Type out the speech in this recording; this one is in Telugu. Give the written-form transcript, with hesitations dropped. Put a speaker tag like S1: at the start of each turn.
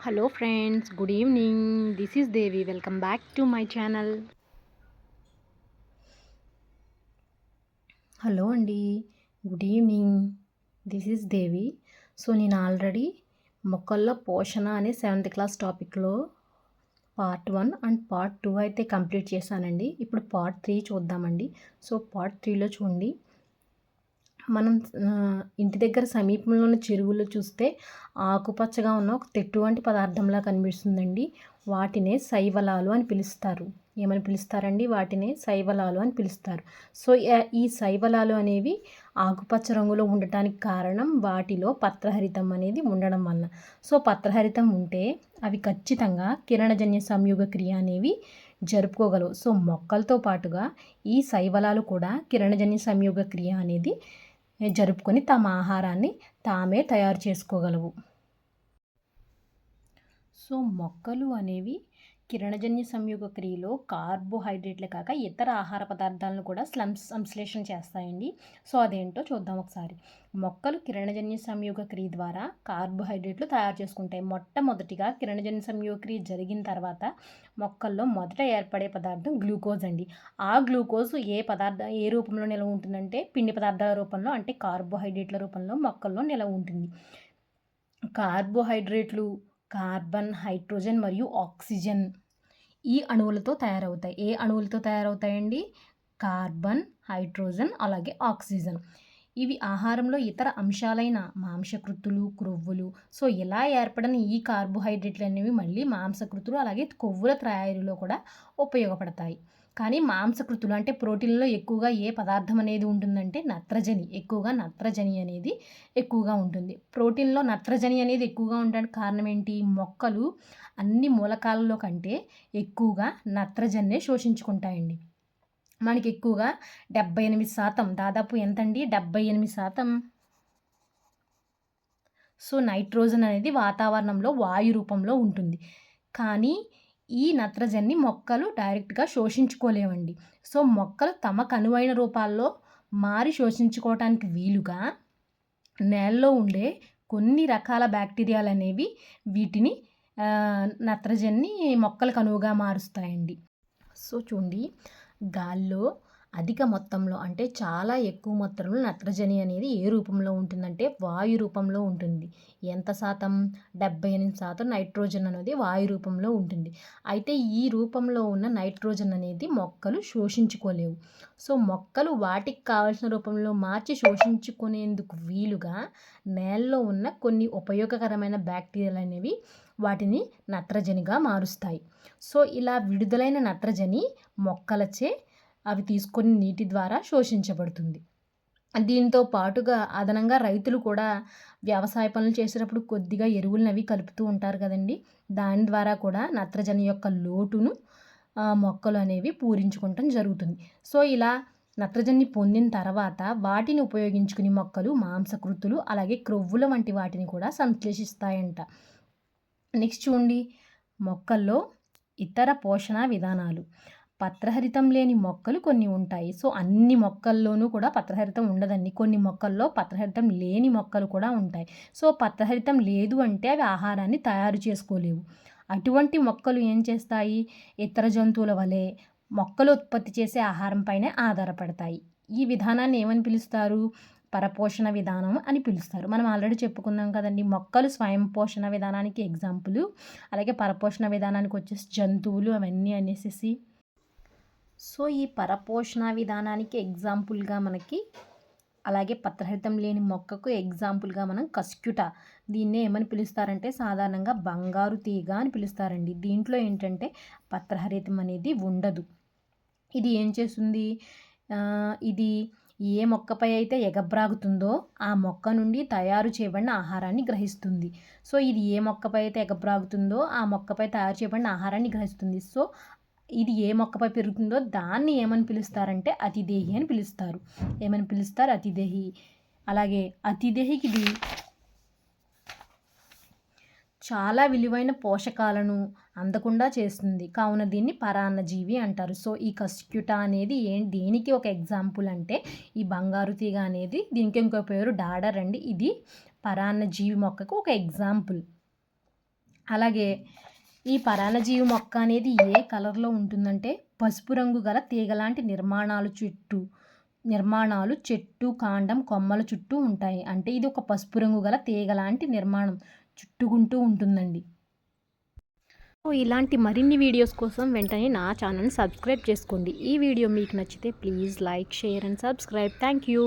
S1: Hello friends, good evening. This is Devi. Welcome back to my channel. Hello అండి, గుడ్ ఈవినింగ్. దిస్ ఈజ్ దేవి. నేను ఆల్రెడీ మొక్కల్లో పోషణ అనే 7th క్లాస్ టాపిక్లో పార్ట్ 1 అండ్ పార్ట్ 2 అయితే కంప్లీట్ చేశానండి. ఇప్పుడు పార్ట్ 3 చూద్దామండి. పార్ట్ 3లో చూడండి, మనం ఇంటి దగ్గర సమీపంలో ఉన్న చెరువులో చూస్తే ఆకుపచ్చగా ఉన్న ఒక తెట్టు వంటి పదార్థంలా కనిపిస్తుందండి. వాటినే శైవలాలు అని పిలుస్తారు. ఏమని పిలుస్తారండి? వాటినే శైవలాలు అని పిలుస్తారు. ఈ శైవలాలు అనేవి ఆకుపచ్చ రంగులో ఉండటానికి కారణం వాటిలో పత్రహరితం అనేది ఉండడం వలన. పత్రహరితం ఉంటే అవి ఖచ్చితంగా కిరణజన్య సంయోగ క్రియ అనేవి జరుపుకోగలవు. మొక్కలతో పాటుగా ఈ శైవలాలు కూడా కిరణజన్య సంయోగ క్రియ అనేది జరుపుకొని తమ ఆహారాన్ని తామే తయారు చేసుకోగలవు. మొక్కలు అనేవి కిరణజన్య సంయోగ క్రియలో కార్బోహైడ్రేట్లే కాక ఇతర ఆహార పదార్థాలను కూడా సంశ్లేషణ చేస్తాయండి. అదేంటో చూద్దాం ఒకసారి. మొక్కలు కిరణజన్య సంయోగ క్రియ ద్వారా కార్బోహైడ్రేట్లు తయారు చేసుకుంటాయి. మొట్టమొదటిగా కిరణజన్య సంయోగ క్రియ జరిగిన తర్వాత మొక్కల్లో మొదట ఏర్పడే పదార్థం గ్లూకోజ్ అండి. ఆ గ్లూకోజ్ ఏ రూపంలో నిల్వ ఉంటుందంటే పిండి పదార్థాల రూపంలో, అంటే కార్బోహైడ్రేట్ల రూపంలో మొక్కల్లో నిల్వ ఉంటుంది. కార్బోహైడ్రేట్లు కార్బన్, హైడ్రోజన్ మరియు ఆక్సిజన్ ఈ అణువులతో తయారవుతాయి. ఏ అణువులతో తయారవుతాయండి? కార్బన్, హైడ్రోజన్ అలాగే ఆక్సిజన్. ఇవి ఆహారంలో ఇతర అంశాలైన మాంసకృతులు, క్రొవ్వులు. ఇలా ఏర్పడిన ఈ కార్బోహైడ్రేట్లు అనేవి మళ్ళీ మాంసకృతులు అలాగే కొవ్వుల తయారీలో కూడా ఉపయోగపడతాయి. కానీ మాంసకృతులు అంటే ప్రోటీన్లో ఎక్కువగా ఏ పదార్థం అనేది ఉంటుందంటే నత్రజని అనేది ఎక్కువగా ఉంటుంది. ప్రోటీన్లో నత్రజని అనేది ఎక్కువగా ఉండడానికి కారణం ఏంటి? మొక్కలు అన్ని మూలకాలలో కంటే ఎక్కువగా నత్రజనినే శోషించుకుంటాయండి. మనకి ఎక్కువగా 78%, దాదాపు ఎంతండి? 78%. నైట్రోజన్ అనేది వాతావరణంలో వాయు రూపంలో ఉంటుంది. కానీ ఈ నత్రజనిని మొక్కలు డైరెక్ట్గా శోషించుకోలేవండి. మొక్కలు తమకు అనువైన రూపాల్లో మారి శోషించుకోవటానికి వీలుగా నేలలో ఉండే కొన్ని రకాల బ్యాక్టీరియాలు అనేవి వీటిని నత్రజనిని మొక్కలకు అనువుగా మారుస్తాయండి. చూడండి, గాల్లో అధిక మొత్తంలో అంటే చాలా ఎక్కువ మొత్తంలో నత్రజని అనేది ఏ రూపంలో ఉంటుందంటే వాయు రూపంలో ఉంటుంది. ఎంత శాతం? 78% నైట్రోజన్ అనేది వాయు రూపంలో ఉంటుంది. అయితే ఈ రూపంలో ఉన్న నైట్రోజన్ అనేది మొక్కలు శోషించుకోలేవు. మొక్కలు వాటికి కావాల్సిన రూపంలో మార్చి శోషించుకునేందుకు వీలుగా నేలలో ఉన్న కొన్ని ఉపయోగకరమైన బ్యాక్టీరియాలు అనేవి వాటిని నత్రజనిగా మారుస్తాయి. ఇలా విడుదలైన నత్రజని మొక్కలచే అవి తీసుకొని నీటి ద్వారా శోషించబడుతుంది. దీంతో పాటుగా అదనంగా రైతులు కూడా వ్యవసాయ పనులు చేసేటప్పుడు కొద్దిగా ఎరువులను అవి కలుపుతూ ఉంటారు కదండి. దాని ద్వారా కూడా నత్రజని యొక్క లోటును మొక్కలు అనేవి పూరించుకోవటం జరుగుతుంది. ఇలా నత్రజని పొందిన తర్వాత వాటిని ఉపయోగించుకుని మొక్కలు మాంసకృతులు అలాగే క్రొవ్వుల వంటి వాటిని కూడా సంశ్లేషిస్తాయంట. నెక్స్ట్ చూడండి, మొక్కల్లో ఇతర పోషణ విధానాలు. పత్రహరితం లేని మొక్కలు కొన్ని ఉంటాయి. అన్ని మొక్కల్లోనూ కూడా పత్రహరితం ఉండదండి. కొన్ని మొక్కల్లో పత్రహరితం లేని మొక్కలు కూడా ఉంటాయి. పత్రహరితం లేదు అంటే అవి ఆహారాన్ని తయారు చేసుకోలేవు. అటువంటి మొక్కలు ఏం చేస్తాయి? ఇతర జంతువుల వలె మొక్కలు ఉత్పత్తి చేసే ఆహారం పైనే ఆధారపడతాయి. ఈ విధానాన్ని ఏమని పిలుస్తారు? పరపోషణ విధానం అని పిలుస్తారు. మనం ఆల్రెడీ చెప్పుకున్నాం కదండి, మొక్కలు స్వయం పోషణ విధానానికి ఎగ్జాంపుల్, అలాగే పరపోషణ విధానానికి వచ్చేసి జంతువులు అవన్నీ అనేసి. ఈ పరపోషణ విధానానికి ఎగ్జాంపుల్గా మనకి, అలాగే పత్రహరితం లేని మొక్కకు ఎగ్జాంపుల్గా మనం కస్క్యుటా, దీన్నే ఏమని పిలుస్తారంటే సాధారణంగా బంగారు తీగ అని పిలుస్తారండి. దీంట్లో ఏంటంటే పత్రహరితం అనేది ఉండదు. ఇది ఏం చేస్తుంది? ఇది ఏ మొక్కపై అయితే ఎగబ్రాగుతుందో ఆ మొక్క నుండి తయారు చేయబడిన ఆహారాన్ని గ్రహిస్తుంది. ఇది ఏ మొక్కపై అయితే ఎగబ్రాగుతుందో ఆ మొక్కపై తయారు చేయబడిన ఆహారాన్ని గ్రహిస్తుంది. ఇది ఏ మొక్కపై పెరుగుతుందో దాన్ని ఏమని పిలుస్తారంటే అతిదేహి అని పిలుస్తారు. ఏమని పిలుస్తారు? అతిదేహి. అలాగే అతిదేహికి ఇది చాలా విలువైన పోషకాలను అందకుండా చేస్తుంది. కావున దీన్ని పరాన్నజీవి అంటారు. ఈ కస్క్యుటా అనేది దేనికి ఒక ఎగ్జాంపుల్ అంటే ఈ బంగారు తీగ అనేది, దీనికి ఇంకో పేరు డాడర్ అండి. ఇది పరాన్నజీవి మొక్కకు ఒక ఎగ్జాంపుల్. అలాగే ఈ పరాన్నజీవి మొక్క అనేది ఏ కలర్‌లో ఉంటుందంటే పసుపు రంగు గల తీగలాంటి నిర్మాణాలు చెట్టు కాండం కొమ్మల చుట్టూ ఉంటాయి. అంటే ఇది ఒక పసుపు రంగు గల తీగలాంటి నిర్మాణం చుట్టుకుంటూ ఉంటుందండి. సో ఇలాంటి మరిన్ని వీడియోస్ కోసం వెంటనే నా ఛానల్‌ని సబ్స్క్రైబ్ చేసుకోండి. ఈ వీడియో మీకు నచ్చితే please like, share and subscribe. Thank you.